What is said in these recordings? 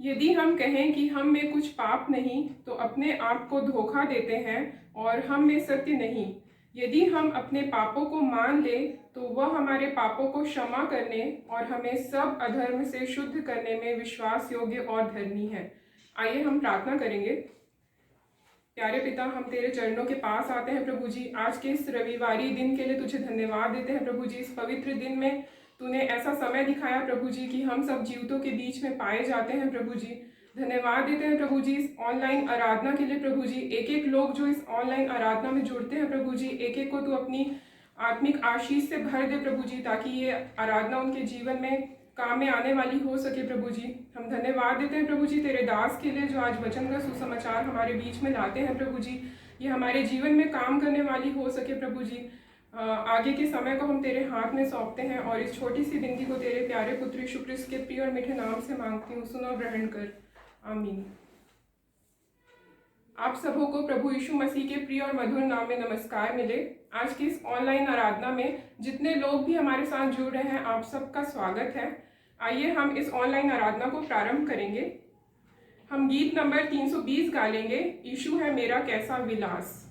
यदि हम कहें कि हम में कुछ पाप नहीं तो अपने आप को धोखा देते हैं और हम में सत्य नहीं। यदि हम अपने पापों को मान लें तो वह हमारे पापों को क्षमा करने और हमें सब अधर्म से शुद्ध करने में विश्वास योग्य और धर्मी है। आइए हम प्रार्थना करेंगे। प्यारे पिता, हम तेरे चरणों के पास आते हैं प्रभु जी। आज के इस रविवारी दिन के लिए तुझे धन्यवाद देते हैं प्रभु जी। इस पवित्र दिन में तूने ऐसा समय दिखाया प्रभु जी कि हम सब जीवितों के बीच में पाए जाते हैं प्रभु जी। धन्यवाद देते हैं प्रभु जी इस ऑनलाइन आराधना के लिए प्रभु जी। एक एक लोग जो इस ऑनलाइन आराधना में जुड़ते हैं प्रभु जी, एक एक को तू अपनी आत्मिक आशीष से भर दे प्रभु जी, ताकि ये आराधना उनके जीवन में काम में आने वाली हो सके प्रभु जी। हम धन्यवाद देते हैं प्रभु जी तेरे दास के लिए जो आज वचन का सुसमाचार हमारे बीच में लाते हैं प्रभु जी। ये हमारे जीवन में काम करने वाली हो सके प्रभु जी। आगे के समय को हम तेरे हाथ में सौंपते हैं और इस छोटी सी विनती को तेरे प्यारे पुत्र यीशु क्रिस्त के प्रिय और मीठे नाम से मांगती हूँ, सुनो ग्रहण कर, आमीन। आप सबों को प्रभु यीशु मसीह के प्रिय और मधुर नाम में नमस्कार मिले। आज की इस ऑनलाइन आराधना में जितने लोग भी हमारे साथ जुड़ रहे हैं, आप सबका स्वागत है। आइए हम इस ऑनलाइन आराधना को प्रारंभ करेंगे। हम गीत नंबर 320 गा लेंगे, यीशु है मेरा कैसा विलास।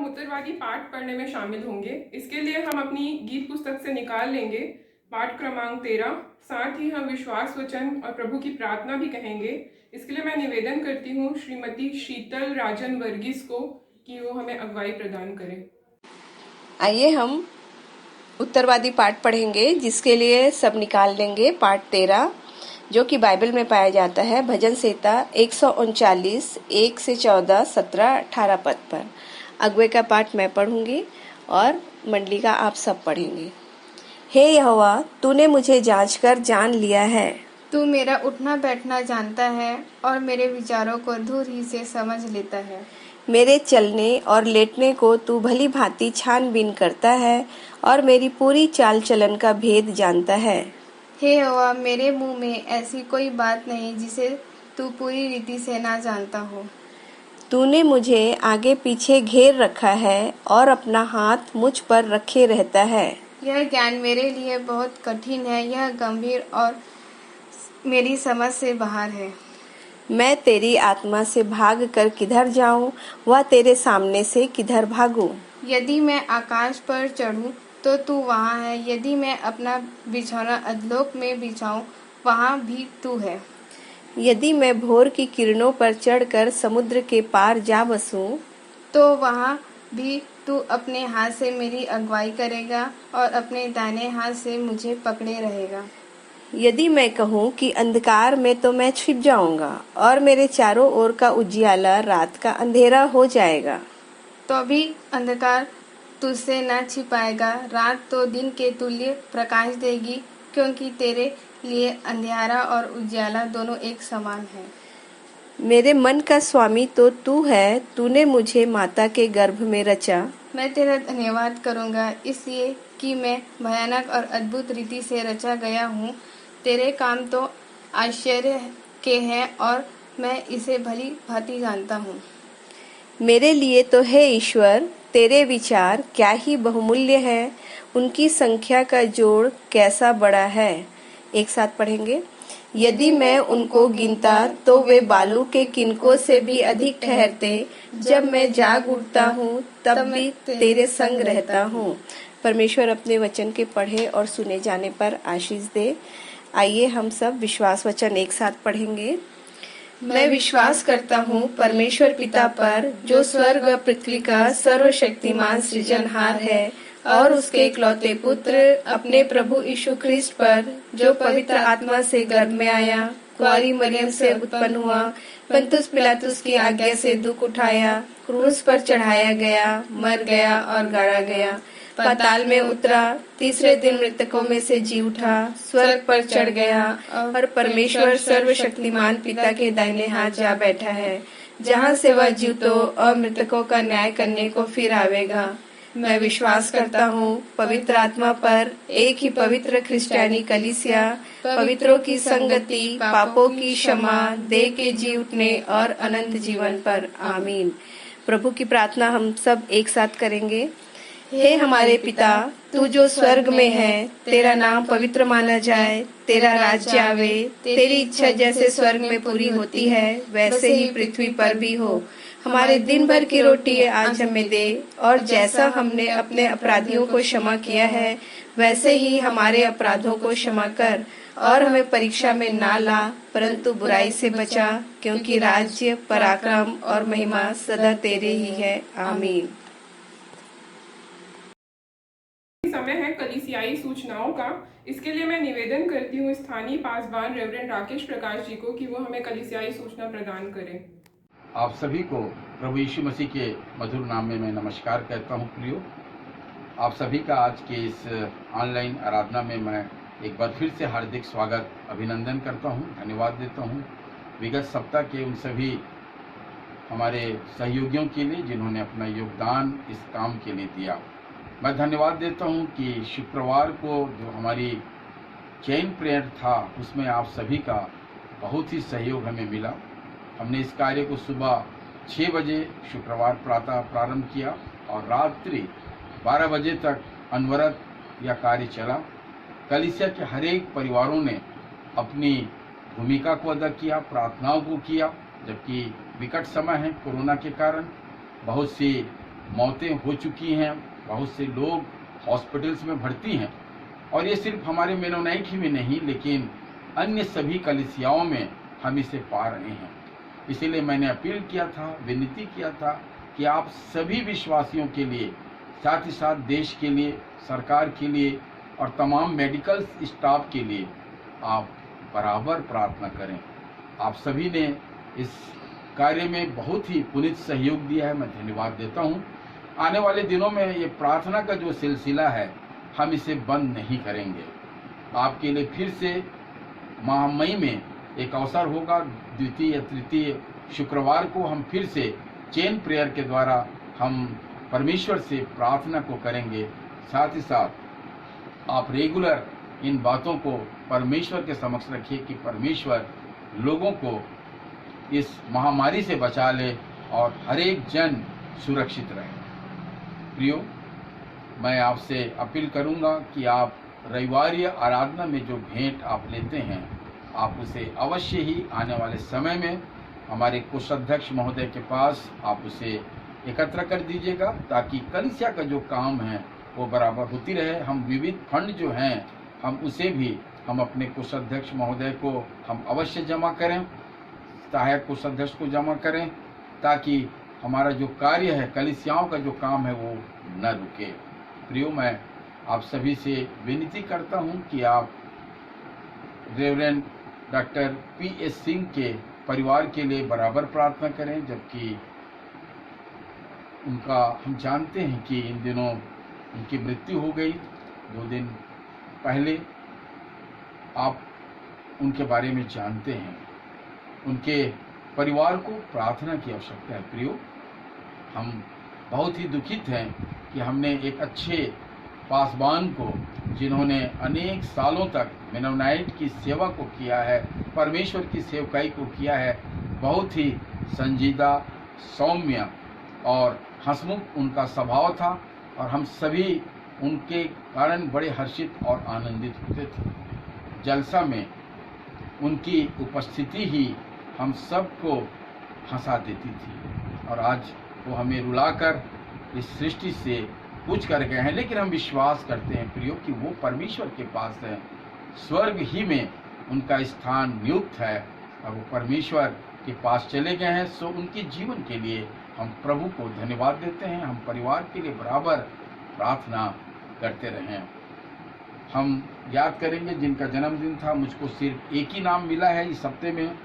उत्तरवादी पाठ पढ़ने में शामिल होंगे। इसके लिए हम अपनी गीत पुस्तक से निकाल लेंगे पाठ क्रमांक 13। साथ ही हम विश्वास वचन और प्रभु की प्रार्थना भी कहेंगे। इसके लिए मैं निवेदन करती हूँ श्रीमती शीतल राजन वर्गीस को कि वो हमें अगुवाई प्रदान करें। आइए हम उत्तरवादी पाठ पढ़ेंगे, जिसके लिए सब निकाल लेंगे। पाठ 13 जो कि बाइबल में पाया जाता है भजन संहिता 139 1 से 14, 17, 18 पद पर। अगुवे का पाठ मैं पढ़ूंगी और मंडली का आप सब पढ़ेंगे। हे यहोवा, तूने मुझे जांचकर जान लिया है। तू मेरा उठना बैठना जानता है और मेरे विचारों को दूर ही से समझ लेता है। मेरे चलने और लेटने को तू भली भांति छानबीन करता है और मेरी पूरी चाल चलन का भेद जानता है। हे यहोवा, मेरे मुंह में ऐसी कोई बात नहीं जिसे तू पूरी रीति से ना जानता हो। तूने मुझे आगे पीछे घेर रखा है और अपना हाथ मुझ पर रखे रहता है। यह ज्ञान मेरे लिए बहुत कठिन है, यह गंभीर और मेरी समझ से बाहर है। मैं तेरी आत्मा से भाग कर किधर जाऊं, वह तेरे सामने से किधर भागूं। यदि मैं आकाश पर चढ़ूं तो तू वहाँ है, यदि मैं अपना बिछौना अधोलोक में बिछाऊं वहाँ भी तू है। यदि मैं भोर की किरणों पर चढ़कर समुद्र के पार जा बसूं तो वहाँ भी तू अपने हाथ से मेरी अगुवाई करेगा और अपने दाहिने हाथ से मुझे पकड़े रहेगा। यदि मैं कहूँ कि अंधकार में, तो मैं छिप जाऊंगा और मेरे चारों ओर का उजियाला रात का अंधेरा हो जाएगा। तो भी अंधकार तुझसे न छिपाएगा, रात तो दिन के तुल्य प्रकाश देगी, क्योंकि तेरे लिए अंधियारा और उजियाला दोनों एक समान है। मेरे मन का स्वामी तो तू है, तूने मुझे माता के गर्भ में रचा। मैं तेरा धन्यवाद करूंगा, इसलिए कि मैं भयानक और अद्भुत रीति से रचा गया हूँ। तेरे काम तो आश्चर्य के हैं और मैं इसे भली भांति जानता हूँ। मेरे लिए तो हे ईश्वर, तेरे विचार क्या ही बहुमूल्य है, उनकी संख्या का जोड़ कैसा बड़ा है। एक साथ पढ़ेंगे। यदि मैं उनको गिनता तो वे बालू के किनकों से भी अधिक ठहरते। जब मैं जाग उठता हूँ तब भी तेरे संग रहता हूँ। परमेश्वर अपने वचन के पढ़े और सुने जाने पर आशीष दे। आइए हम सब विश्वास वचन एक साथ पढ़ेंगे। मैं विश्वास करता हूँ परमेश्वर पिता पर, जो स्वर्ग और पृथ्वी का सर्वशक्तिमान सृजनहार है, और उसके इकलौते पुत्र अपने प्रभु यीशु ख्रिस्ट पर, जो पवित्र आत्मा से गर्भ में आया, कुंवारी मरियम से उत्पन्न हुआ, पंतुस पिलातुस की आज्ञा से दुख उठाया, क्रूस पर चढ़ाया गया, मर गया और गाड़ा गया, पाताल में उतरा, तीसरे दिन मृतकों में से जी उठा, स्वर्ग पर चढ़ गया और परमेश्वर सर्वशक्तिमान पिता के दाहिने हाथ जा बैठा है, जहाँ से वह जीवतों और मृतकों का न्याय करने को फिर आवेगा। मैं विश्वास करता हूँ पवित्र आत्मा पर, एक ही पवित्र क्रिस्टियानी कलीसिया, पवित्रों की संगति, पापों की क्षमा, देह के जी उठने और अनंत जीवन पर। आमीन। प्रभु की प्रार्थना हम सब एक साथ करेंगे। हे हमारे पिता, तू जो स्वर्ग में है, तेरा नाम पवित्र माना जाए, तेरा राज्य आवे, तेरी इच्छा जैसे स्वर्ग में पूरी होती है, वैसे ही पृथ्वी पर भी हो। हमारे दिन भर की रोटी आज हमें दे, और जैसा हमने अपने अपराधियों को क्षमा किया है, वैसे ही हमारे अपराधों को क्षमा कर, और हमें परीक्षा में ना ला, परंतु बुराई से बचा, क्योंकि राज्य, पराक्रम और महिमा सदा तेरे ही है। आमीन। समय है कलीसियाई सूचनाओं का। इसके लिए मैं निवेदन करती हूँ स्थानीय पासवान रेवरेंड राकेश प्रकाश जी को कि वो हमें कलीसियाई सूचना प्रदान करें। आप सभी को प्रभु यीशु मसीह के मधुर नाम में मैं नमस्कार कहता हूँ। प्रियो, आप सभी का आज के इस ऑनलाइन आराधना में मैं एक बार फिर से हार्दिक स्वागत, अभिनंदन करता हूँ, धन्यवाद देता हूँ विगत सप्ताह के उन सभी हमारे सहयोगियों के लिए जिन्होंने अपना योगदान इस काम के लिए दिया। मैं धन्यवाद देता हूँ कि शुक्रवार को जो हमारी चेन प्रेयर था, उसमें आप सभी का बहुत ही सहयोग हमें मिला। हमने इस कार्य को सुबह 6 बजे शुक्रवार प्रातः प्रारंभ किया और रात्रि 12 बजे तक अनवरत यह कार्य चला। कलीसिया के हर एक परिवारों ने अपनी भूमिका को अदा किया, प्रार्थनाओं को किया, जबकि विकट समय है कोरोना के कारण, बहुत सी मौतें हो चुकी हैं, बहुत से लोग हॉस्पिटल्स में भर्ती हैं, और ये सिर्फ हमारे मेनोनाइट ही में नहीं, लेकिन अन्य सभी कलीसियाओं में हम इसे पा रहे हैं। इसीलिए मैंने अपील किया था, विनती किया था कि आप सभी विश्वासियों के लिए, साथ ही साथ देश के लिए, सरकार के लिए और तमाम मेडिकल स्टाफ के लिए आप बराबर प्रार्थना करें। आप सभी ने इस कार्य में बहुत ही पुनीत सहयोग दिया है, मैं धन्यवाद देता हूँ। आने वाले दिनों में ये प्रार्थना का जो सिलसिला है हम इसे बंद नहीं करेंगे। आपके लिए फिर से माह मई में एक अवसर होगा, द्वितीय तृतीय शुक्रवार को हम फिर से चेन प्रेयर के द्वारा हम परमेश्वर से प्रार्थना को करेंगे। साथ ही साथ आप रेगुलर इन बातों को परमेश्वर के समक्ष रखिए कि परमेश्वर लोगों को इस महामारी से बचा ले और हर एक जन सुरक्षित रहे। प्रियो, मैं आपसे अपील करूंगा कि आप रविवारीय आराधना में जो भेंट आप लेते हैं आप उसे अवश्य ही आने वाले समय में हमारे कोषाध्यक्ष महोदय के पास आप उसे एकत्र कर दीजिएगा, ताकि कलीसिया का जो काम है वो बराबर होती रहे। हम विविध फंड जो हैं हम उसे भी हम अपने कोषाध्यक्ष महोदय को हम अवश्य जमा करें, सहायक कोषाध्यक्ष को जमा करें, ताकि हमारा जो कार्य है, कलीसियाओं का जो काम है वो न रुके। प्रियो, मैं आप सभी से विनती करता हूं कि आप रेवरेंड डॉक्टर P.S. सिंह के परिवार के लिए बराबर प्रार्थना करें, जबकि उनका हम जानते हैं कि इन दिनों उनकी मृत्यु हो गई 2 दिन पहले। आप उनके बारे में जानते हैं, उनके परिवार को प्रार्थना की आवश्यकता है। प्रियो, हम बहुत ही दुखित हैं कि हमने एक अच्छे पासबान को, जिन्होंने अनेक सालों तक मेनोनाइट की सेवा को किया है, परमेश्वर की सेवकाई को किया है, बहुत ही संजीदा, सौम्य और हंसमुख उनका स्वभाव था और हम सभी उनके कारण बड़े हर्षित और आनंदित होते थे। जलसा में उनकी उपस्थिति ही हम सबको हंसा देती थी और आज वो हमें रुलाकर इस सृष्टि से पूछ कर गए हैं, लेकिन हम विश्वास करते हैं प्रियो कि वो परमेश्वर के पास है, स्वर्ग ही में उनका स्थान नियुक्त है और वो परमेश्वर के पास चले गए हैं। सो उनके जीवन के लिए हम प्रभु को धन्यवाद देते हैं। हम परिवार के लिए बराबर प्रार्थना करते रहें। हम याद करेंगे जिनका जन्मदिन था, मुझको सिर्फ एक ही नाम मिला है इस हफ्ते में,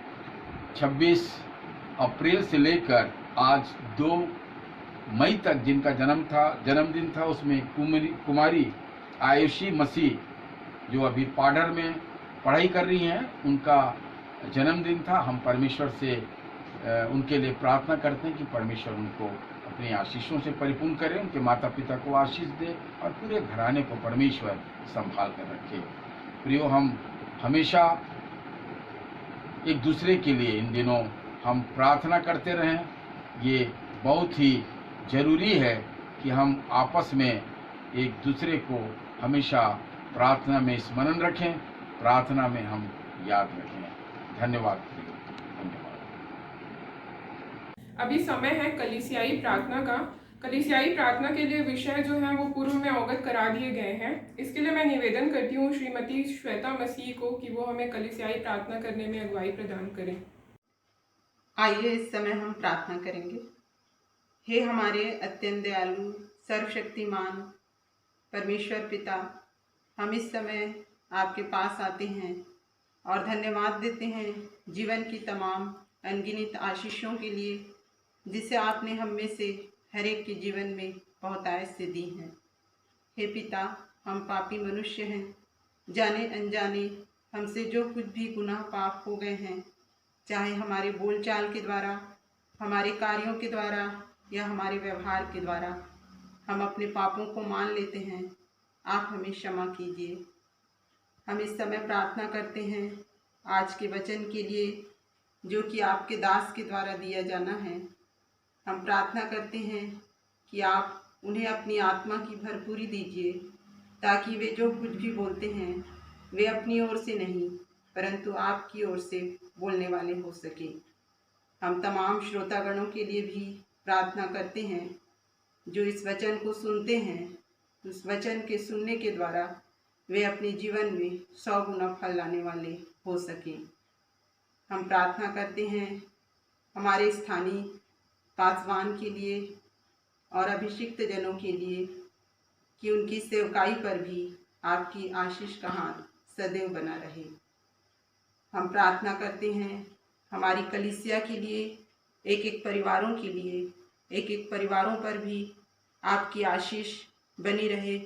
26 अप्रैल से लेकर आज 2 मई तक जिनका जन्मदिन था, उसमें कुमारी आयुषी मसीह जो अभी पाडर में पढ़ाई कर रही हैं, उनका जन्मदिन था। हम परमेश्वर से उनके लिए प्रार्थना करते हैं कि परमेश्वर उनको अपनी आशीषों से परिपूर्ण करे, उनके माता पिता को आशीष दे और पूरे घराने को परमेश्वर संभाल कर रखे। प्रियो, हम हमेशा एक दूसरे के लिए इन दिनों हम प्रार्थना करते रहें। ये बहुत ही जरूरी है कि हम आपस में एक दूसरे को हमेशा प्रार्थना में स्मरण रखें, प्रार्थना में हम याद रखें। धन्यवाद प्रियो, धन्यवाद। अभी समय है कलीसियाई प्रार्थना का। कलीसियाई प्रार्थना के लिए विषय जो है वो पूर्व में अवगत करा दिए गए हैं। इसके लिए मैं निवेदन करती हूँ श्रीमती श्वेता मसीह को कि वो हमें कलीसियाई प्रार्थना करने में अगुवाई प्रदान करें। आइए इस समय हम प्रार्थना करेंगे। हे हमारे अत्यंत दयालु सर्वशक्तिमान परमेश्वर पिता, हम इस समय आपके पास आते हैं और धन्यवाद देते हैं जीवन की तमाम अनगिनत आशीषों के लिए जिसे आपने हम में से हर एक के जीवन में बहुतायत से दी हैं। हे पिता, हम पापी मनुष्य हैं, जाने अनजाने हमसे जो कुछ भी गुनाह पाप हो गए हैं, चाहे हमारे बोलचाल के द्वारा, हमारे कार्यों के द्वारा या हमारे व्यवहार के द्वारा, हम अपने पापों को मान लेते हैं। आप हमें क्षमा कीजिए। हम इस समय प्रार्थना करते हैं आज के वचन के लिए जो कि आपके दास के द्वारा दिया जाना है। हम प्रार्थना करते हैं कि आप उन्हें अपनी आत्मा की भरपूरी दीजिए ताकि वे जो कुछ भी बोलते हैं वे अपनी ओर से नहीं परंतु आपकी ओर से बोलने वाले हो सके। हम तमाम श्रोतागणों के लिए भी प्रार्थना करते हैं जो इस वचन को सुनते हैं, उस वचन के सुनने के द्वारा वे अपने जीवन में 100 गुना फल लाने वाले हो सकें। हम प्रार्थना करते हैं हमारे स्थानीय पासवान के लिए और अभिषिक्त जनों के लिए कि उनकी सेवकाई पर भी आपकी आशीष का हाथ सदैव बना रहे। हम प्रार्थना करते हैं हमारी कलीसिया के लिए, एक एक परिवारों के लिए, एक एक परिवारों पर भी आपकी आशीष बनी रहे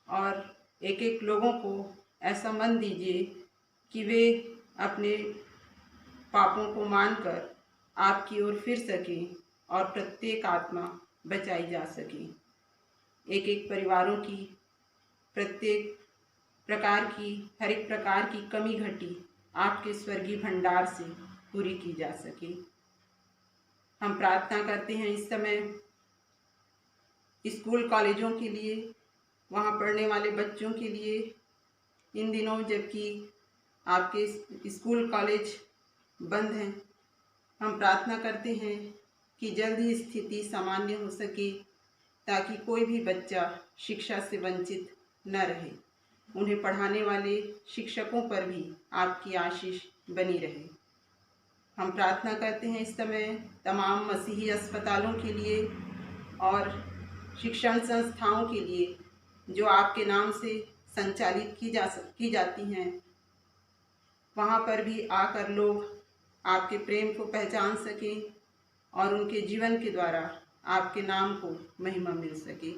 और एक एक लोगों को ऐसा मन दीजिए कि वे अपने पापों को मानकर आपकी ओर फिर सकें और प्रत्येक आत्मा बचाई जा सके। एक एक परिवारों की प्रत्येक प्रकार की, हर एक प्रकार की कमी घटी आपके स्वर्गीय भंडार से पूरी की जा सके। हम प्रार्थना करते हैं इस समय स्कूल कॉलेजों के लिए, वहाँ पढ़ने वाले बच्चों के लिए। इन दिनों जबकि आपके स्कूल कॉलेज बंद हैं, हम प्रार्थना करते हैं कि जल्द ही स्थिति सामान्य हो सके ताकि कोई भी बच्चा शिक्षा से वंचित न रहे। उन्हें पढ़ाने वाले शिक्षकों पर भी आपकी आशीष बनी रहे। हम प्रार्थना करते हैं इस समय तमाम मसीही अस्पतालों के लिए और शिक्षण संस्थाओं के लिए जो आपके नाम से संचालित की जाती हैं। वहाँ पर भी आकर लोग आपके प्रेम को पहचान सकें और उनके जीवन के द्वारा आपके नाम को महिमा मिल सके।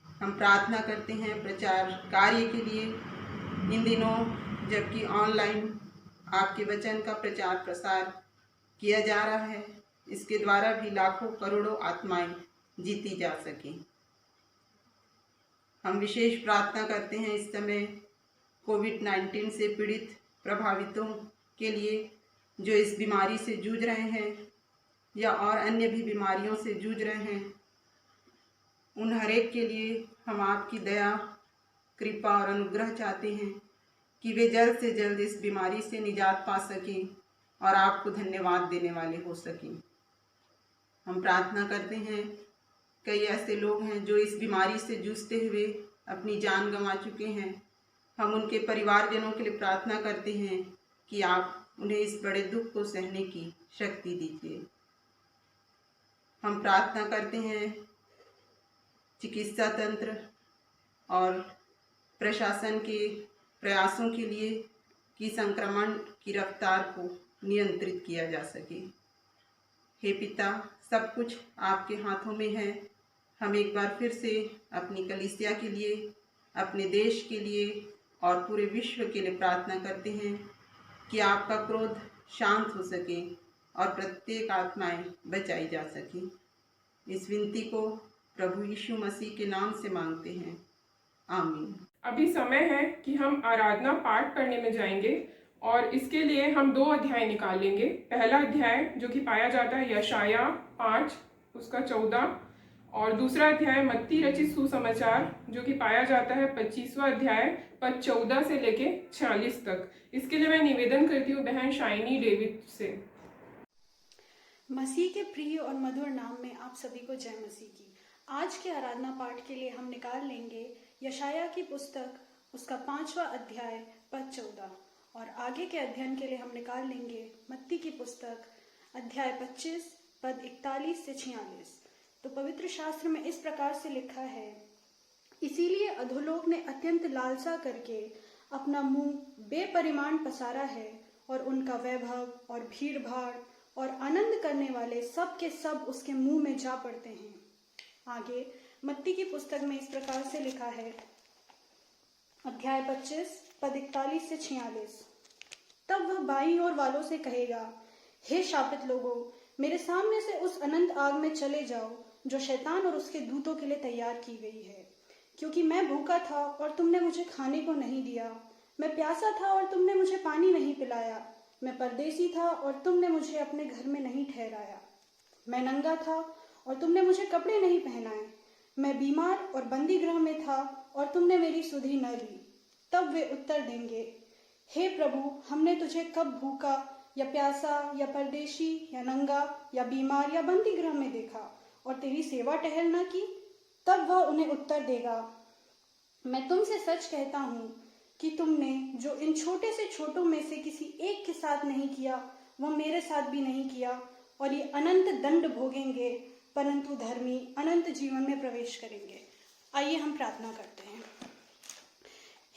हम प्रार्थना करते हैं प्रचार कार्य के लिए। इन दिनों जबकि ऑनलाइन आपके वचन का प्रचार प्रसार किया जा रहा है, इसके द्वारा भी लाखों करोड़ों आत्माएं जीती जा सकें। हम विशेष प्रार्थना करते हैं इस समय कोविड-19 से पीड़ित प्रभावितों के लिए जो इस बीमारी से जूझ रहे हैं या और अन्य भी बीमारियों से जूझ रहे हैं। उन हर एक के लिए हम आपकी दया, कृपा और अनुग्रह चाहते हैं कि वे जल्द से जल्द इस बीमारी से निजात पा सकें और आपको धन्यवाद देने वाले हो सकें। हम प्रार्थना करते हैं कई ऐसे लोग हैं जो इस बीमारी से जूझते हुए अपनी जान गंवा चुके हैं। हम उनके परिवारजनों के लिए प्रार्थना करते हैं कि आप उन्हें इस बड़े दुख को सहने की शक्ति दीजिए। हम प्रार्थना करते हैं चिकित्सा तंत्र और प्रशासन के प्रयासों के लिए कि संक्रमण की रफ्तार को नियंत्रित किया जा सके। हे पिता, सब कुछ आपके हाथों में है। हम एक बार फिर से अपनी कलीसिया के लिए, अपने देश के लिए और पूरे विश्व के लिए प्रार्थना करते हैं कि आपका क्रोध शांत हो सके और प्रत्येक आत्माएं बचाई जा सके। इस विनती को प्रभु यीशु मसीह के नाम से मांगते हैं, आमीन। अभी समय है कि हम आराधना पाठ करने में जाएंगे और इसके लिए हम 2 अध्याय निकालेंगे। पहला अध्याय जो कि पाया जाता है यशाया 5 उसका 14 और दूसरा अध्याय मत्ती रचित सुसमाचार जो कि पाया जाता है 25वां अध्याय पद 14 से लेके 46 तक। इसके लिए मैं निवेदन करती हूँ बहन शाइनी डेविड से। मसीह के प्रिय और मधुर नाम में आप सभी को जय मसीह की। आज के आराधना पाठ के लिए हम निकाल लेंगे यशाया की पुस्तक उसका 5वां अध्याय पद 14 और आगे के अध्ययन के लिए हम निकाल लेंगे मत्ती की पुस्तक अध्याय 25 पद 41 से 46। तो पवित्र शास्त्र में इस प्रकार से लिखा है, इसीलिए अधोलोक ने अत्यंत लालसा करके अपना मुंह बेपरिमाण पसारा है और उनका वैभव और भीड़ भाड़ और आनंद करने वाले सब के सब उसके मुंह में जा पड़ते हैं। आगे मत्ती की पुस्तक में इस प्रकार से लिखा है, अध्याय 25 पद 41 से 46। तब वह बाईं ओर वालों से कहेगा, हे शापित लोगों, मेरे सामने से उस अनंत आग में चले जाओ जो शैतान और उसके दूतों के लिए तैयार की गई है। क्योंकि मैं भूखा था और तुमने मुझे खाने को नहीं दिया, मैं प्यासा था और तुमने मुझे पानी नहीं पिलाया, मैं परदेसी था और तुमने मुझे अपने घर में नहीं ठहराया, मैं नंगा था और तुमने मुझे कपड़े नहीं पहनाए, मैं बीमार और बंदी गृह में था और तुमने मेरी सुधि न ली। तब वे उत्तर देंगे, हे प्रभु, हमने तुझे कब भूखा या प्यासा या परदेशी या नंगा या बीमार या बंदी गृह में देखा और तेरी सेवा टहल न की? तब वह उन्हें उत्तर देगा, मैं तुमसे सच कहता हूँ कि तुमने जो इन छोटे से छोटों में से किसी एक के साथ नहीं किया, वह मेरे साथ भी नहीं किया। और ये अनंत दंड भोगेंगे, परंतु धर्मी अनंत जीवन में प्रवेश करेंगे। आइए हम प्रार्थना करते हैं।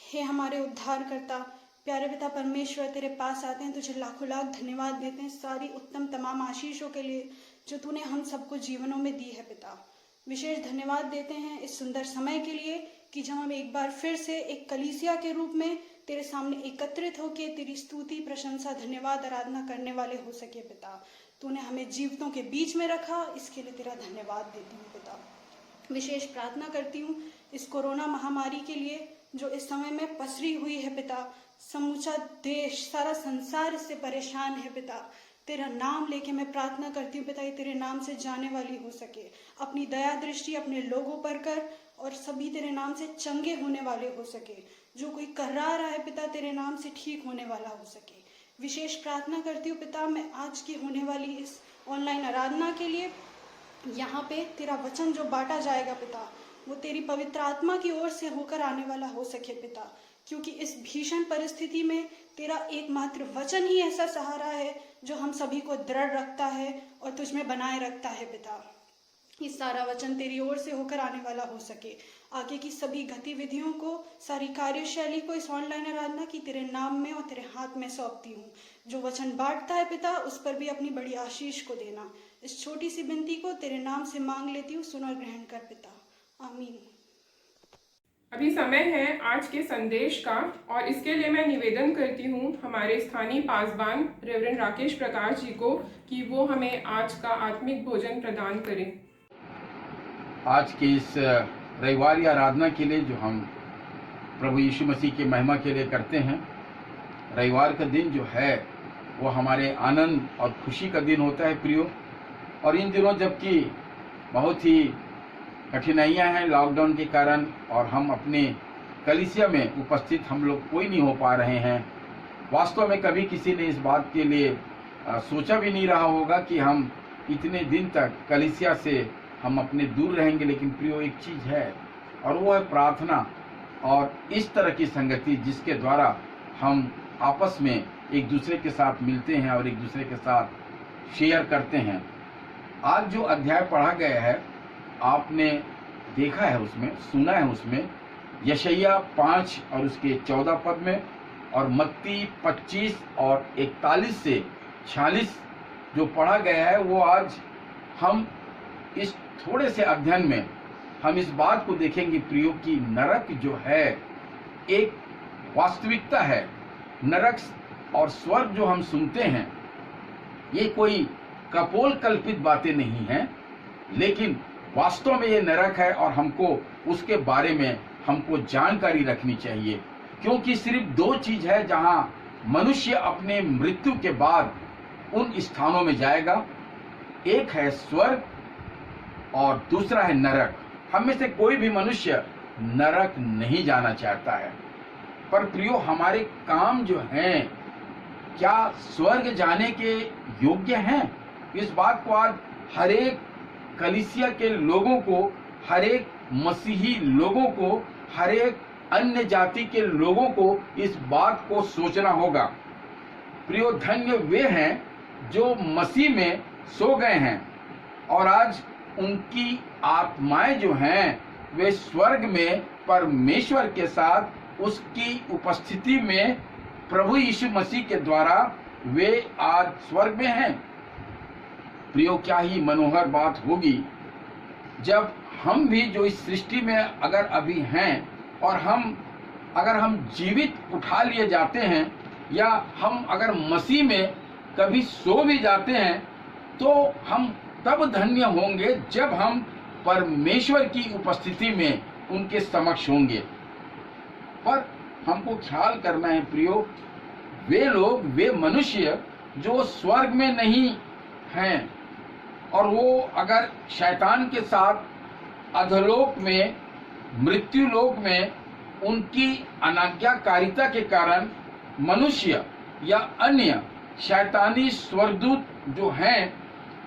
हे हमारे उद्धारकर्ता, प्यारे पिता परमेश्वर, तेरे पास आते हैं, तुझे लाखों लाख धन्यवाद देते हैं सारी उत्तम तमाम आशीषों के लिए जो तूने हम सबको जीवनों में दी है। पिता, विशेष धन्यवाद देते हैं इस सुंदर समय के लिए कि जब हम एक बार फिर से एक कलीसिया के रूप में तेरे सामने एकत्रित होकर तेरी स्तुति, प्रशंसा, धन्यवाद, आराधना करने वाले हो सके। पिता, तूने हमें जीवितों के बीच में रखा, इसके लिए तेरा धन्यवाद देती हूँ। पिता, विशेष प्रार्थना करती हूँ इस कोरोना महामारी के लिए जो इस समय में पसरी हुई है। पिता, समूचा देश, सारा संसार इससे परेशान है। पिता, तेरा नाम लेके मैं प्रार्थना करती हूँ। पिता, ये तेरे नाम से जाने वाली हो सके। अपनी दया दृष्टि अपने लोगों पर कर और सभी तेरे नाम से चंगे होने वाले हो सके। जो कोई कर्रा रहा है पिता, तेरे नाम से ठीक होने वाला हो सके। विशेष प्रार्थना करती हूँ पिता मैं आज की होने वाली इस ऑनलाइन आराधना के लिए। यहाँ पे तेरा वचन जो बांटा जाएगा पिता, वो तेरी पवित्र आत्मा की ओर से होकर आने वाला हो सके पिता, क्योंकि इस भीषण परिस्थिति में तेरा एकमात्र वचन ही ऐसा सहारा है जो हम सभी को दृढ़ रखता है और तुझ में बनाए रखता है। पिता, ये सारा वचन तेरी ओर से होकर आने वाला हो सके। आगे की सभी गतिविधियों को, सारी कार्यशैली को इस ऑनलाइन आराधना की तेरे नाम में और तेरे हाथ में सौंपती हूँ। जो वचन बांटता है पिता, उस पर भी अपनी बड़ी आशीष को देना। इस छोटी सी विनती को तेरे नाम से मांग लेती हूँ, सुन और ग्रहण कर पिता, आमीन। अभी समय है आज के संदेश का और इसके लिए मैं निवेदन करती हूँ हमारे स्थानीय पासबान रेवरेंड राकेश प्रकाश जी को कि वो हमें आज का आत्मिक भोजन प्रदान करें। आज के इस रविवार आराधना के लिए जो हम प्रभु यीशु मसीह की महिमा के लिए करते हैं, रविवार का दिन जो है वो हमारे आनंद और खुशी का दिन होता है प्रियो। और इन दिनों जबकि बहुत ही कठिनाइयां हैं लॉकडाउन के कारण और हम अपने कलीसिया में उपस्थित हम लोग कोई नहीं हो पा रहे हैं, वास्तव में कभी किसी ने इस बात के लिए सोचा भी नहीं रहा होगा कि हम इतने दिन तक कलीसिया से हम अपने दूर रहेंगे। लेकिन प्रियो एक चीज़ है और वो है प्रार्थना और इस तरह की संगति जिसके द्वारा हम आपस में एक दूसरे के साथ मिलते हैं और एक दूसरे के साथ शेयर करते हैं। आज जो अध्याय पढ़ा गया है आपने देखा है, उसमें सुना है, उसमें यशायाह 5 और उसके 14 पद में और मत्ती 25 और 41 से 46 जो पढ़ा गया है, वो आज हम इस थोड़े से अध्ययन में हम इस बात को देखेंगे प्रियो कि नरक जो है एक वास्तविकता है। नरक और स्वर्ग जो हम सुनते हैं ये कोई कपोल कल्पित बातें नहीं हैं, लेकिन वास्तव में ये नरक है और हमको उसके बारे में हमको जानकारी रखनी चाहिए। क्योंकि सिर्फ दो चीज है जहां मनुष्य अपने मृत्यु के बाद उन स्थानों में जाएगा, एक है स्वर्ग और दूसरा है नरक। हम में से कोई भी मनुष्य नरक नहीं जाना चाहता है, पर प्रियो हमारे काम जो हैं क्या स्वर्ग जाने के योग्य हैं? इस बात को आज हर एक कलीसिया के लोगों को, हर एक मसीही लोगों को, हर एक अन्य जाति के लोगों को इस बात को सोचना होगा। प्रियो धन्य वे हैं जो मसीह में सो गए हैं और आज उनकी आत्माएं जो हैं वे स्वर्ग में परमेश्वर के साथ उसकी उपस्थिति में प्रभु यीशु मसीह के द्वारा वे आज स्वर्ग में हैं। प्रियो क्या ही मनोहर बात होगी जब हम भी जो इस सृष्टि में अगर अभी हैं और अगर हम जीवित उठा लिए जाते हैं या हम अगर मसीह में कभी सो भी जाते हैं, तो हम तब धन्य होंगे जब हम परमेश्वर की उपस्थिति में उनके समक्ष होंगे। पर हमको ख्याल करना है प्रियो, वे लोग, वे मनुष्य जो स्वर्ग में नहीं हैं और वो अगर शैतान के साथ अधोलोक में, मृत्यु लोक में उनकी अनाज्ञाकारिता के कारण मनुष्य या अन्य शैतानी स्वर्गदूत जो हैं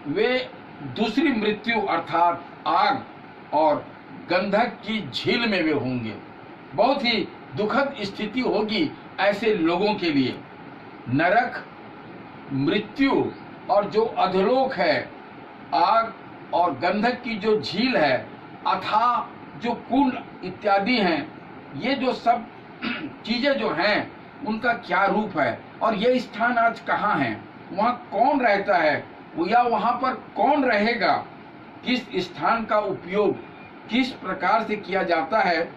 वे दूसरी मृत्यु अर्थात आग और गंधक की झील में वे होंगे। बहुत ही दुखद स्थिति होगी ऐसे लोगों के लिए। नरक, मृत्यु और जो अधोलोक है, आग और गंधक की जो झील है, अथाह जो कुंड इत्यादि हैं, ये जो सब चीजें जो हैं उनका क्या रूप है और ये स्थान आज कहाँ है, वहाँ कौन रहता है या वहाँ पर कौन रहेगा, किस स्थान का उपयोग किस प्रकार से किया जाता है,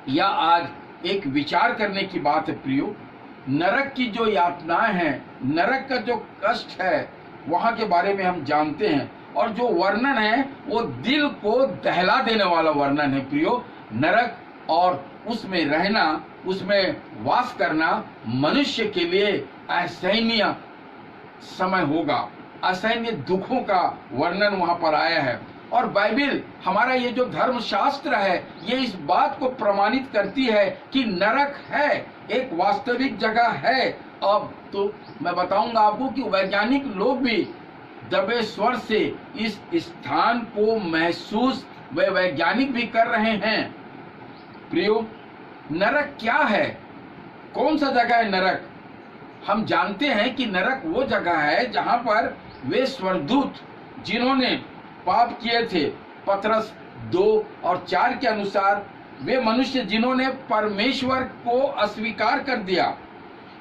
यह आज एक विचार करने की बात है प्रियो। नरक की जो यातनाएं हैं, नरक का जो कष्ट है, वहाँ के बारे में हम जानते हैं और जो वर्णन है वो दिल को दहला देने वाला वर्णन है प्रियो। नरक और उसमें रहना, उसमें वास करना मनुष्य के लिए असहनीय समय होगा, असहनीय दुखों का वर्णन वहां पर आया है। और बाइबिल, हमारा ये जो धर्म शास्त्र है, ये इस बात को प्रमाणित करती है कि नरक है, एक वास्तविक जगह है। अब तो मैं बताऊंगा आपको कि वैज्ञानिक लोग भी दबे स्वर से इस स्थान को महसूस वे वैज्ञानिक भी कर रहे हैं। प्रियो, नरक क्या है, कौन सा जगह है नरक? हम जानते हैं कि नरक वो जगह है जहां पर वे स्वर्गदूत जिन्होंने पाप किए थे, पतरस 2 और 4 के अनुसार वे मनुष्य जिन्होंने परमेश्वर को अस्वीकार कर दिया,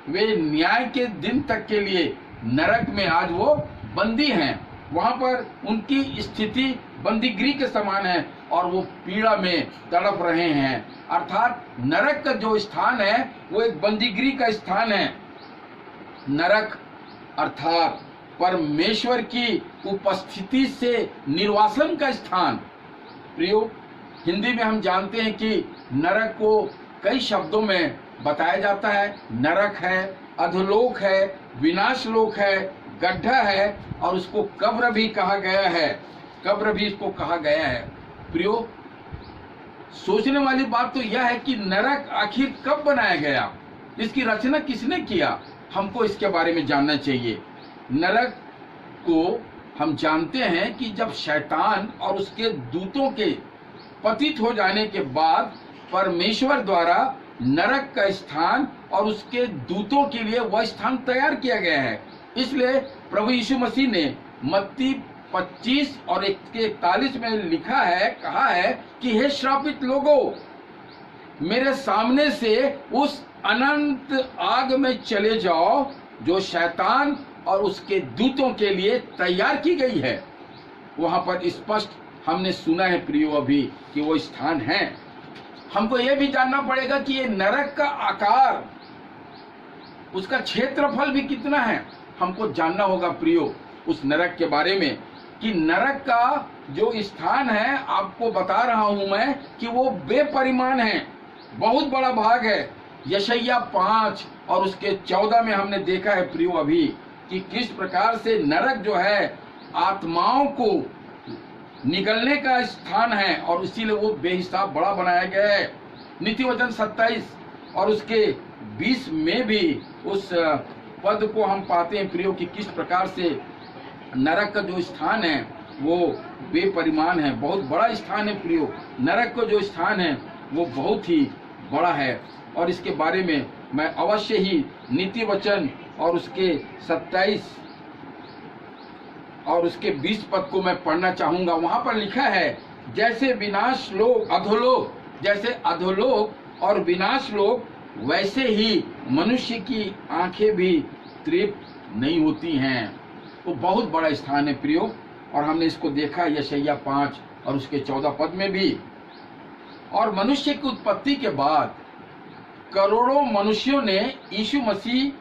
वे न्याय के दिन तक के लिए नरक में आज वो बंदी हैं। वहां पर उनकी स्थिति बंदीगृह के समान है और वो पीड़ा में तड़प रहे हैं। अर्थात नरक का जो स्थान है वो एक बंदीगृह का स्थान है। नरक अर्थात परमेश्वर की उपस्थिति से निर्वासन का स्थान। प्रियो, हिंदी में हम जानते हैं कि नरक को कई शब्दों में बताया जाता है। नरक है, अधोलोक है, विनाशलोक है, गड्ढा है और उसको कब्र भी कहा गया है, कब्र भी इसको कहा गया है। प्रियो, सोचने वाली बात तो यह है कि नरक आखिर कब बनाया गया, इसकी रचना किसने किया, हमको इसके बारे में जानना चाहिए। नरक को हम जानते हैं कि जब शैतान और उसके दूतों के पतित हो जाने के बाद परमेश्वर द्वारा नरक का स्थान और उसके दूतों के लिए वह स्थान तैयार किया गया है। इसलिए प्रभु यीशु मसीह ने मत्ती 25 और 41 में लिखा है, कहा है कि हे श्रापित लोगों, मेरे सामने से उस अनंत आग में चले जाओ जो शैतान और उसके दूतों के लिए तैयार की गई है। वहां पर स्पष्ट हमने सुना है प्रियो अभी कि वो स्थान है। हमको यह भी जानना पड़ेगा कि ये नरक का आकार, उसका क्षेत्रफल भी कितना है, हमको जानना होगा प्रियो उस नरक के बारे में। कि नरक का जो स्थान है, आपको बता रहा हूं मैं कि वो बेपरिमाण है, बहुत बड़ा भाग है। यशायाह 5 और उसके 14 में हमने देखा है प्रियो अभी कि किस प्रकार से नरक जो है आत्माओं को निगलने का स्थान है और इसीलिए वो बेहिसाब बड़ा बनाया गया है। नीति वचन 27 और उसके 20 में भी उस पद को हम पाते हैं प्रियो कि किस प्रकार से नरक का जो स्थान है वो बेपरिमाण है, बहुत बड़ा स्थान है प्रियो। नरक का जो स्थान है वो बहुत ही बड़ा है और इसके बारे में मैं अवश्य ही नीति वचन और उसके 27 और उसके 20 पद को मैं पढ़ना चाहूंगा। वहां पर लिखा है, जैसे विनाश लोक अधोलोक, जैसे अधोलोक और विनाश लोक, वैसे ही मनुष्य की आंखें भी तृप्त नहीं होती हैं। वो बहुत बड़ा स्थान है प्रियो और हमने इसको देखा यशायाह 5 और उसके 14 पद में भी। और मनुष्य की उत्पत्ति के बाद करोड़ों मनुष्यों ने यीशु मसीह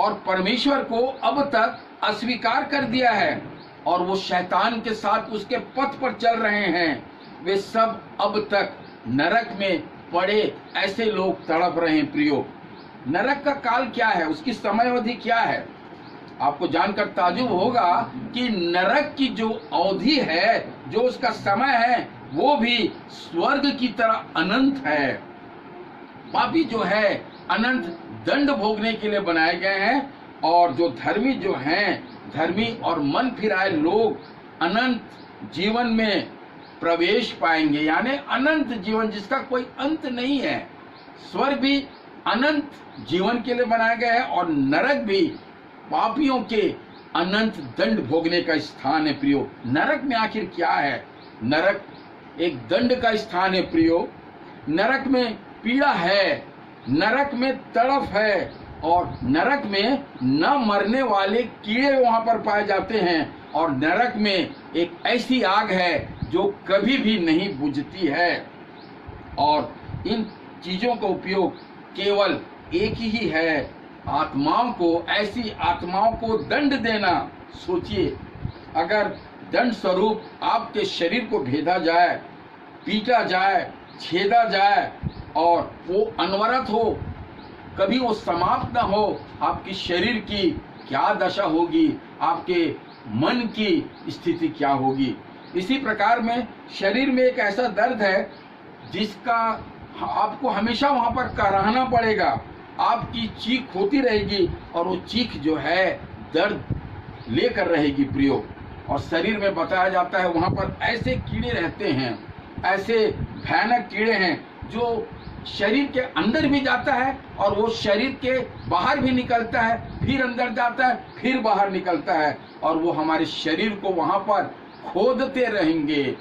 और परमेश्वर को अब तक अस्वीकार कर दिया है और वो शैतान के साथ उसके पथ पर चल रहे हैं। वे सब अब तक नरक में पड़े ऐसे लोग तड़प रहे हैं प्रियो। नरक का काल क्या है, उसकी समय अवधि क्या है? आपको जानकर ताजुब होगा कि नरक की जो अवधि है, जो उसका समय है, वो भी स्वर्ग की तरह अनंत है। पापी जो है अनंत दंड भोगने के लिए बनाए गए हैं और जो धर्मी जो हैं, धर्मी और मन फिराए लोग अनंत जीवन में प्रवेश पाएंगे, यानी अनंत जीवन जिसका कोई अंत नहीं है। स्वर्ग भी अनंत जीवन के लिए बनाया गया है और नरक भी पापियों के अनंत दंड भोगने का स्थान है प्रियो। नरक में आखिर क्या है? नरक एक दंड का स्थान है प्रियो। नरक में पीड़ा है, नरक में तड़फ है और नरक में न मरने वाले कीड़े वहां पर पाए जाते हैं और नरक में एक ऐसी आग है जो कभी भी नहीं बुझती है। और इन चीजों का उपयोग केवल एक ही है, आत्माओं को, ऐसी आत्माओं को दंड देना। सोचिए, अगर दंड स्वरूप आपके शरीर को भेदा जाए, पीटा जाए, छेदा जाए और वो अनवरत हो, कभी वो समाप्त ना हो, आपकी शरीर की क्या दशा होगी, आपके मन की स्थिति क्या होगी। इसी प्रकार में शरीर में एक ऐसा दर्द है जिसका आपको हमेशा वहां पर कराहना पड़ेगा। आपकी चीख होती रहेगी और वो चीख जो है दर्द लेकर रहेगी प्रियो। और शरीर में बताया जाता है वहां पर ऐसे कीड़े रहते हैं, ऐसे भयानक कीड़े हैं जो शरीर के अंदर भी जाता है और वो शरीर के बाहर भी निकलता है, फिर अंदर जाता है, फिर बाहर निकलता है और वो हमारे शरीर को वहां पर खोदते रहेंगे,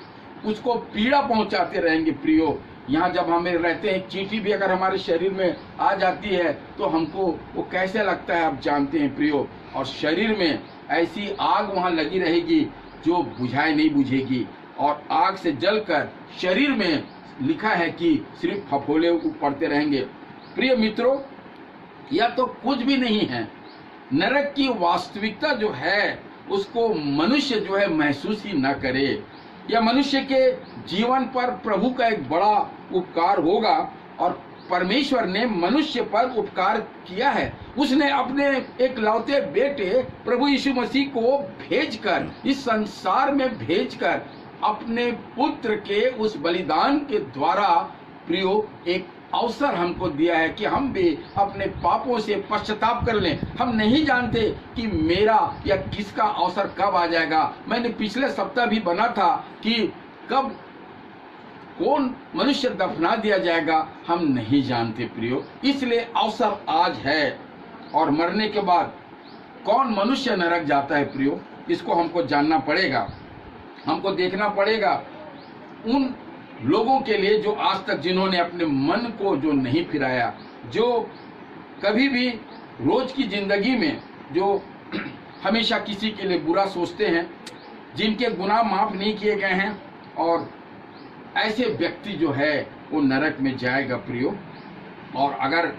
उसको पीड़ा पहुंचाते रहेंगे प्रियो। यहाँ जब हमें रहते हैं, चींटी भी अगर हमारे शरीर में आ जाती है तो हमको वो कैसे लगता है आप जानते हैं प्रियो। और शरीर में ऐसी आग वहां लगी रहेगी जो बुझाए नहीं बुझेगी और आग से जलकर शरीर में लिखा है कि सिर्फ फफोले पड़ते रहेंगे। प्रिय मित्रों, यह तो कुछ भी नहीं है। नरक की वास्तविकता जो है उसको मनुष्य जो है महसूस ही न करे। यह मनुष्य के जीवन पर प्रभु का एक बड़ा उपकार होगा और परमेश्वर ने मनुष्य पर उपकार किया है। उसने अपने एक लौते बेटे प्रभु यीशु मसीह को भेजकर, इस संसार में भेजकर अपने पुत्र के उस बलिदान के द्वारा प्रियो एक अवसर हमको दिया है कि हम भी अपने पापों से पश्चाताप कर लें। हम नहीं जानते कि मेरा या किसका अवसर कब आ जाएगा। मैंने पिछले सप्ताह भी बना था कि कब कौन मनुष्य दफना दिया जाएगा, हम नहीं जानते प्रियो। इसलिए अवसर आज है और मरने के बाद कौन मनुष्य नरक जाता है प्रियो, इसको हमको जानना पड़ेगा, हमको देखना पड़ेगा। उन लोगों के लिए जो आज तक जिन्होंने अपने मन को जो नहीं फिराया, जो कभी भी रोज की जिंदगी में जो हमेशा किसी के लिए बुरा सोचते हैं, जिनके गुनाह माफ नहीं किए गए हैं, और ऐसे व्यक्ति जो है वो नरक में जाएगा प्रियो। और अगर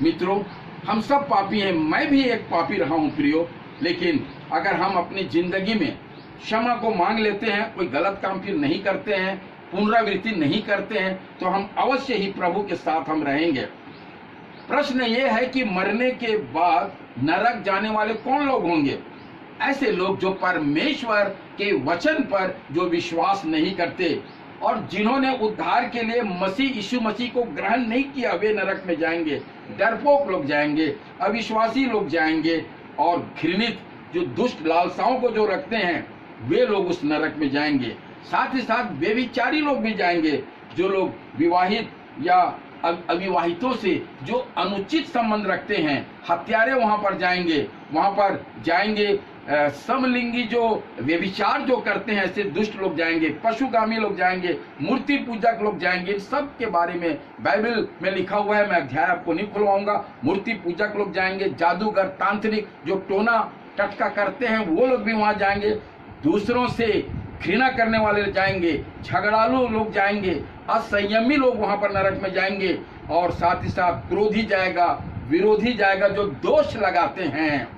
मित्रों, हम सब पापी हैं, मैं भी एक पापी रहा हूं प्रियो, लेकिन अगर हम अपनी जिंदगी में क्षमा को मांग लेते हैं, कोई गलत काम फिर नहीं करते हैं, पुनरावृत्ति नहीं करते हैं, तो हम अवश्य ही प्रभु के साथ हम रहेंगे। प्रश्न ये है कि मरने के बाद नरक जाने वाले कौन लोग होंगे? ऐसे लोग जो परमेश्वर के वचन पर जो विश्वास नहीं करते और जिन्होंने उद्धार के लिए मसीह यीशु मसीह को ग्रहण नहीं किया, वे नरक में जाएंगे। डरपोक लोग जाएंगे, अविश्वासी लोग जाएंगे और घृणित जो दुष्ट लालसाओं को जो रखते हैं वे लोग उस नरक में जाएंगे। साथ ही साथ व्यभिचारी लोग भी जाएंगे, जो लोग विवाहित या अविवाहितों से जो अनुचित संबंध रखते हैं, हत्यारे वहां पर जाएंगे, समलिंगी जो व्यभिचार जो करते हैं ऐसे दुष्ट लोग जाएंगे, पशुगामी लोग जाएंगे, मूर्ति पूजक लोग जाएंगे। इन सब के बारे में बाइबल में लिखा हुआ है, मैं अध्याय आपको नहीं खुलवाऊंगा। मूर्ति पूजक लोग जाएंगे, जादूगर, तांत्रिक जो टोना टटका करते हैं वो लोग भी वहां जाएंगे, दूसरों से घृणा करने वाले जाएंगे, झगड़ालू लोग जाएंगे, असंयमी लोग वहां पर नरक में जाएंगे, और साथ ही साथ क्रोधी जाएगा, विरोधी जाएगा, जो दोष लगाते हैं।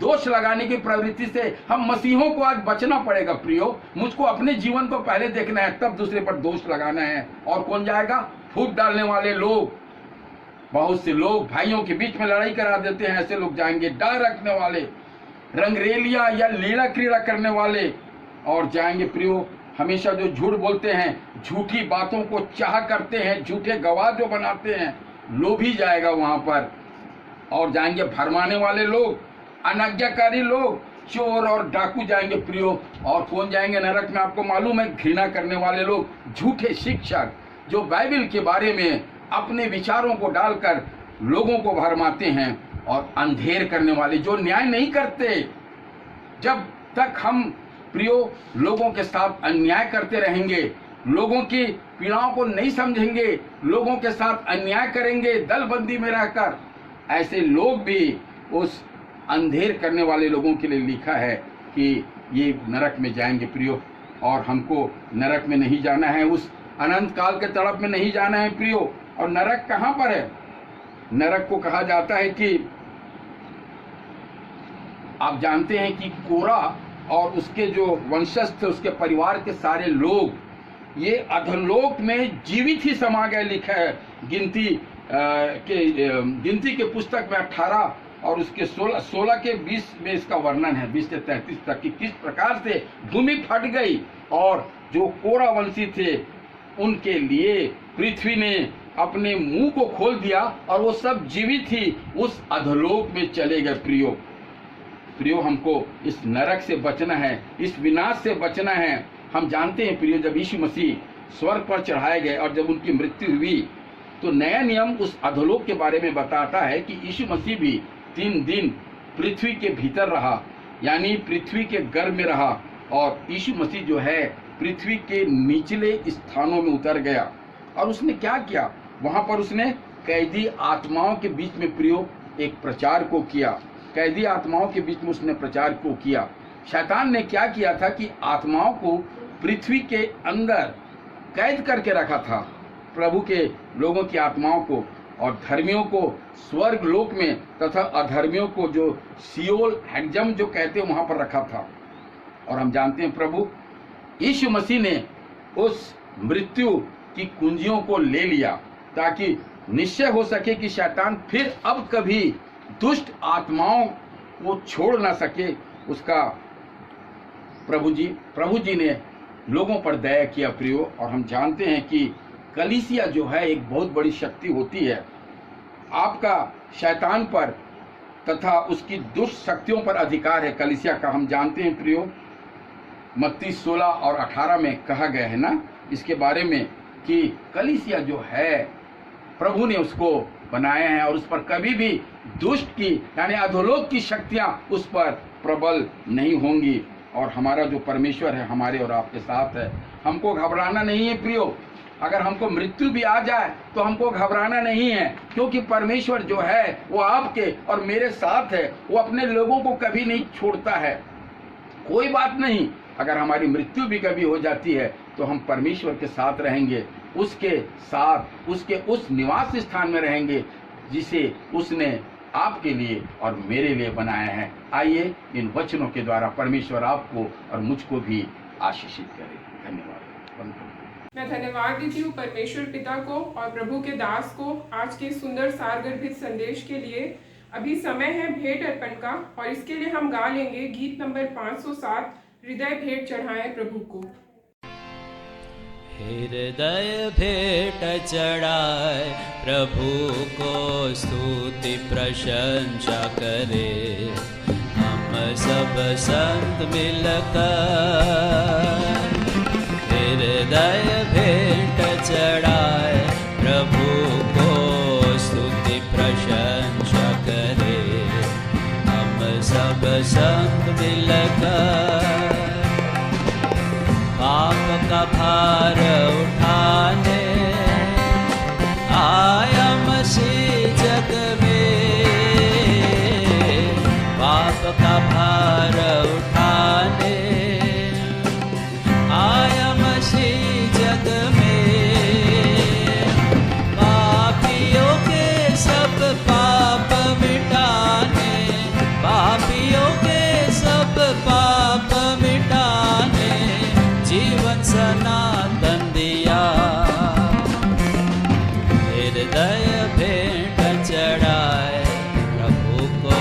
दोष लगाने की प्रवृत्ति से हम मसीहों को आज बचना पड़ेगा प्रियो। मुझको अपने जीवन को पहले देखना है, तब दूसरे पर दोष लगाना है। और कौन जाएगा? फूट डालने वाले लोग, बहुत से लोग भाइयों के बीच में लड़ाई करा देते हैं, ऐसे लोग जाएंगे। डर रखने वाले, रंगरेलिया या लीला क्रीड़ा करने वाले और जाएंगे प्रियो। हमेशा जो झूठ बोलते हैं, झूठी बातों को चाह करते हैं, झूठे गवाह जो बनाते हैं, लोभी जाएगा वहां पर। और जाएंगे भरमाने वाले लोग, अनाज्ञाकारी लोग, चोर और डाकू जाएंगे प्रियो। और कौन जाएंगे नरक में आपको मालूम है? घृणा करने वाले लोग, झूठे शिक्षक जो बाइबल के बारे में अपने विचारों को डालकर लोगों को भरमाते हैं, और अंधेर करने वाले जो न्याय नहीं करते। जब तक हम प्रियो लोगों के साथ अन्याय करते रहेंगे, लोगों की पीड़ाओं को नहीं समझेंगे, लोगों के साथ अन्याय करेंगे दलबंदी में रहकर, ऐसे लोग भी उस अंधेर करने वाले लोगों के लिए लिखा है कि ये नरक में जाएंगे प्रियो। और हमको नरक में नहीं जाना है, उस अनंत काल के तड़प में नहीं जाना है प्रियो। और नरक कहाँ पर है? नरक को कहा जाता है कि आप जानते हैं कि कोरा और उसके जो वंशज थे, उसके परिवार के सारे लोग ये अधोलोक में जीवित ही समा गए, लिखा है गिनती के पुस्तक में 18 और उसके 16 के 20 में इसका वर्णन है, 20 से 33 तक कि किस प्रकार से भूमि फट गई और जो कोरा वंशी थे उनके लिए पृथ्वी ने अपने मुंह को खोल दिया और वो सब जीवित ही उस अधोलोक में चले गए प्रियो। प्रियो हमको इस नरक से बचना है, इस विनाश से बचना है। हम जानते हैं प्रियो, जब यीशु मसीह स्वर्ग पर चढ़ाए गए और जब उनकी मृत्यु हुई तो नया नियम उस अधोलोक के बारे में बताता है कि यीशु मसीह भी 3 दिन पृथ्वी के भीतर रहा, यानी पृथ्वी के गर्भ में रहा। और यीशु मसीह जो है पृथ्वी के निचले स्थानों में उतर गया और उसने क्या किया? वहां पर उसने कैदी आत्माओं के बीच में प्रियो एक प्रचार को किया। कैदी आत्माओं के बीच में उसने प्रचार को किया। शैतान ने क्या किया था कि आत्माओं को पृथ्वी के अंदर कैद करके रखा था, प्रभु के लोगों की आत्माओं को, और धर्मियों को स्वर्ग लोक में तथा अधर्मियों को जो सियोल हेक्जम जो कहते हैं वहां पर रखा था। और हम जानते हैं प्रभु यीशु मसीह ने उस मृत्यु की कुंजियों को ले लिया ताकि निश्चय हो सके कि शैतान फिर अब कभी दुष्ट आत्माओं को छोड़ ना सके। उसका प्रभु जी ने लोगों पर दया किया प्रियो। और हम जानते हैं कि कलीसिया जो है एक बहुत बड़ी शक्ति होती है। आपका शैतान पर तथा उसकी दुष्ट शक्तियों पर अधिकार है कलीसिया का। हम जानते हैं प्रियो, मत्ती 16 और 18 में कहा गया है ना इसके बारे में कि कलीसिया जो है प्रभु ने उसको बनाया है और उस पर कभी भी दुष्ट की यानी अधोलोक की शक्तियां उस पर प्रबल नहीं होंगी। और हमारा जो परमेश्वर है हमारे और आपके साथ है। हमको घबराना नहीं है प्रियो। अगर हमको मृत्यु भी आ जाए तो हमको घबराना नहीं है, क्योंकि परमेश्वर जो है वो आपके और मेरे साथ है। वो अपने लोगों को कभी नहीं छोड़ता है। कोई बात नहीं, अगर हमारी मृत्यु भी कभी हो जाती है तो हम परमेश्वर के साथ रहेंगे, उसके साथ उसके उस निवास स्थान में रहेंगे जिसे उसने आपके लिए और मेरे लिए बनाया है। आइए इन वचनों के द्वारा परमेश्वर आपको और मुझको भी आशीषित करे। धन्यवाद। मैं धन्यवाद देती हूँ परमेश्वर पिता को और प्रभु के दास को आज के सुंदर सारगर्भित संदेश के लिए। अभी समय है भेंट अर्पण का और इसके लिए हम गा लेंगे गीत नंबर 507, हृदय भेंट चढ़ाएं प्रभु को। हृदय भेंट चढ़ाए प्रभु को स्तुति प्रशंसा करे, हम सब संत मिलकर। हृदय भेंट चढ़ाए प्रभु को स्तुति प्रशंसा करे, हम सब संत मिलकर। पाप का भार उठाने आया मसीह जग में, पाप का भार उठाने आया मसीह जग में। पापियों के सब पाप मिटाने, पापियों के सब पाप मिटाने जीवन सनातन दिया। हृदय भेंट चढ़ाए प्रभु को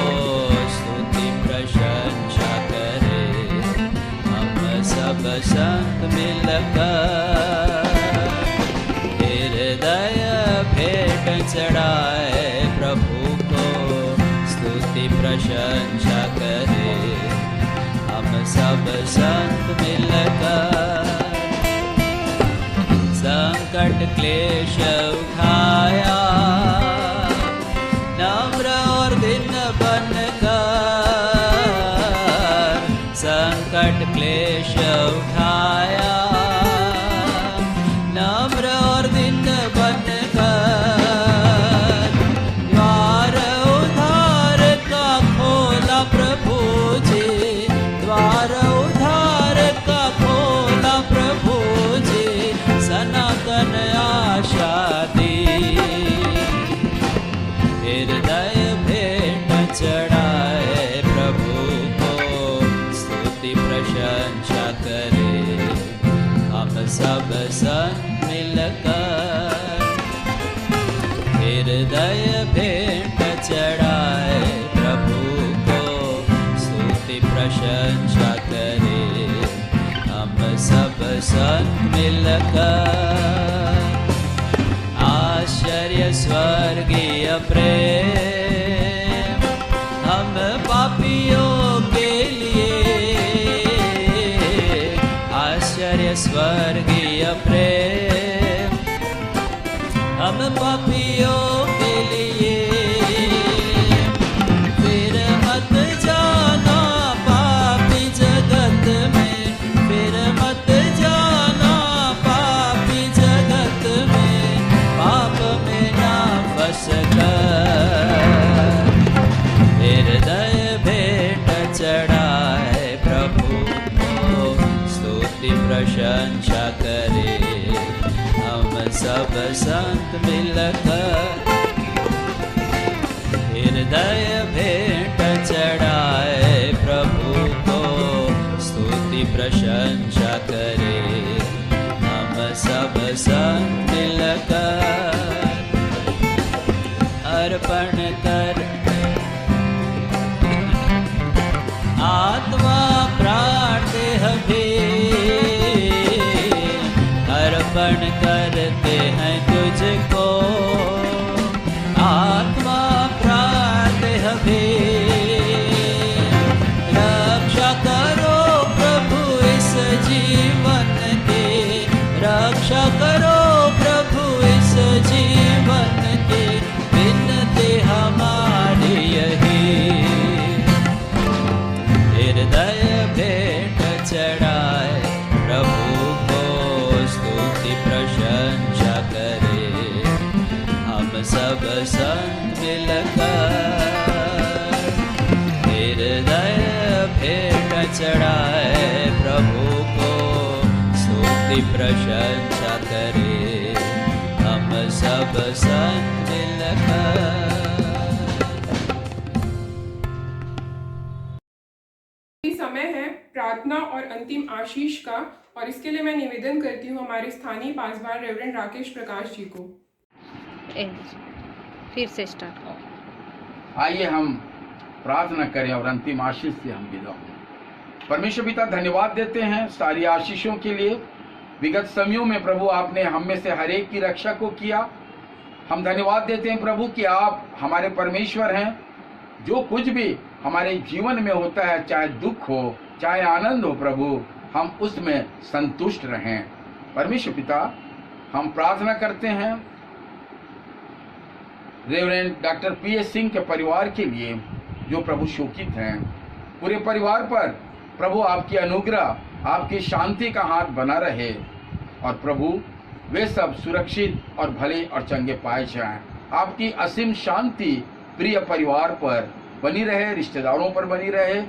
स्तुति प्रशंसा करे, हम सब संत मिलकर। हृदय भेंट चढ़ाए प्रभु को स्तुति प्रशंसा करे, सब संत मिलकर संकट क्लेश उठाया, नम्र और दीन बनकर संकट क्लेश उठाया, नम्र और दीन बनकर द्वार उद्धार का खोला प्रभु जी, द्वार उद्धार का खोला प्रभु जी, सनातन आशा दी, हृदय भेंट चढ़ाए प्रभु को स्तुति प्रशंसा करे, हम सब संत मिलकर हृदय भेंट चढ़ाए प्रभु को स्तुति प्रशंसा करे, हम सब संत मिलकर आश्चर्य स्वर्गीय प्रेम हम पापियों के लिए, आश्चर्य स्वर्गीय प्रेम हम पापियों के लिए, फिर मत जाना पापी जगत में, फिर मत जाना पापी जगत में, पाप में ना फंस कर हृदय भेंट चढ़ाए प्रभु को स्तुति प्रशंसा करे, हम सब संत मिलकर हृदय भेंट चढ़ाए प्रभु को स्तुति प्रशंसा करे, हम सब संत मिलकर अर्पण कर आत्मा प्राण देह भी अर्पण करते हैं तुझको, आत्मा प्राण देह भी, रक्षा करो प्रभु इस जीवन के, रक्षा करो प्रभु इस जीवन के, विनती हमारी यही, हृदय भेंट चढ़ाए प्रभु को स्तुति प्रशंसा करे, हम सब संत मिलकर हृदय भेंट चढ़ाए प्रभु को स्तुति प्रशंसा करे, हम सब संत मिलकर। समय है प्रार्थना और अंतिम आशीष का, और इसके लिए मैं निवेदन करती हूँ हमारे स्थानीय पासवान रेवरेंड राकेश प्रकाश जी को। फिर से स्टार्ट। आइए हम प्रार्थना करें और अंतिम आशीष से हम विदा हों। परमेश्वर पिता, धन्यवाद देते हैं सारी आशीषों के लिए। विगत समयों में प्रभु आपने हम में से हर एक की रक्षा को किया। हम धन्यवाद देते हैं प्रभु कि आप हमारे परमेश्वर हैं। जो कुछ भी हमारे जीवन में होता है, चाहे दुख हो चाहे आनंद हो प्रभु, हम उसमें संतुष्ट रहें। परमेश्वर पिता, हम प्रार्थना करते हैं रेवरेंड डॉक्टर पीएस सिंह के परिवार के लिए जो प्रभु शोकित हैं। पूरे परिवार पर प्रभु आपकी अनुग्रह, आपकी शांति का हाथ बना रहे और प्रभु वे सब सुरक्षित और भले और चंगे पाए जाएं। आपकी असीम शांति प्रिय परिवार पर बनी रहे, रिश्तेदारों पर बनी रहे,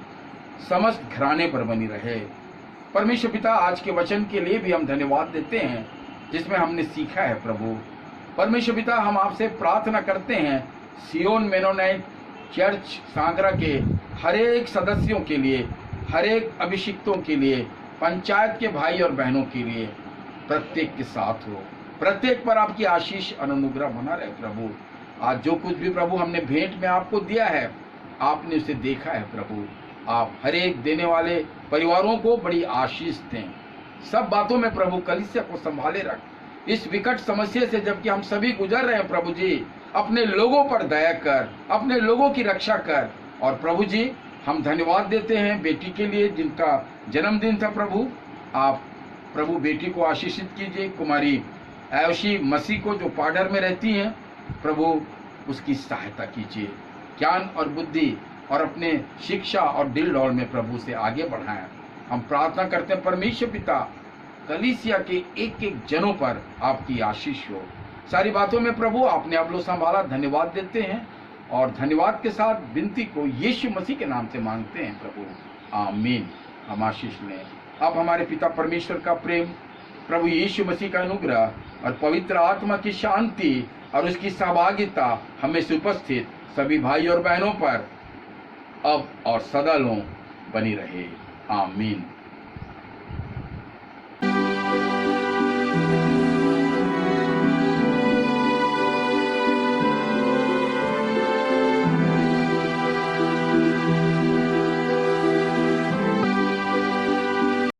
समस्त घराने पर बनी रहे। परमेश्वर पिता, आज के वचन के लिए भी हम धन्यवाद देते हैं जिसमें हमने सीखा है प्रभु। परमेश्वर पिता, हम आपसे प्रार्थना करते हैं सियोन मेनोनाइट चर्च सांगरा के हर एक सदस्यों के लिए, हर एक अभिषिक्तों के लिए, पंचायत के भाई और बहनों के लिए, प्रत्येक के साथ हो, प्रत्येक पर आपकी आशीष अनुग्रह बना रहे प्रभु। आज जो कुछ भी प्रभु हमने भेंट में आपको दिया है, आपने उसे देखा है प्रभु। आप हर एक देने वाले परिवारों को बड़ी आशीष दें। सब बातों में प्रभु कलीसिया को संभाले रख। इस विकट समस्या से जबकि हम सभी गुजर रहे हैं प्रभु जी, अपने लोगों पर दया कर, अपने लोगों की रक्षा कर। और प्रभु जी, हम धन्यवाद देते हैं बेटी के लिए जिनका जन्मदिन था प्रभु, आप प्रभु बेटी को आशीषित कीजिए। कुमारी आयुषी मसीह को जो पाडर में रहती हैं, प्रभु उसकी सहायता कीजिए, ज्ञान और बुद्धि और अपने शिक्षा और दिल डौल में प्रभु से आगे बढ़ाएं। हम प्रार्थना करते हैं परमेश्वर पिता, कलीसिया के एक एक जनों पर आपकी आशीष हो। सारी बातों में प्रभु आपने आप लोग संभाला, धन्यवाद देते हैं और धन्यवाद के साथ विनती को यीशु मसीह के नाम से मांगते हैं प्रभु, आमीन। हम आशीष लें। अब हमारे पिता परमेश्वर का प्रेम, प्रभु यीशु मसीह का अनुग्रह और पवित्र आत्मा की शांति और उसकी सहभागिता हमें से उपस्थित सभी भाई और बहनों पर अब और सदा बनी रहे, आमीन।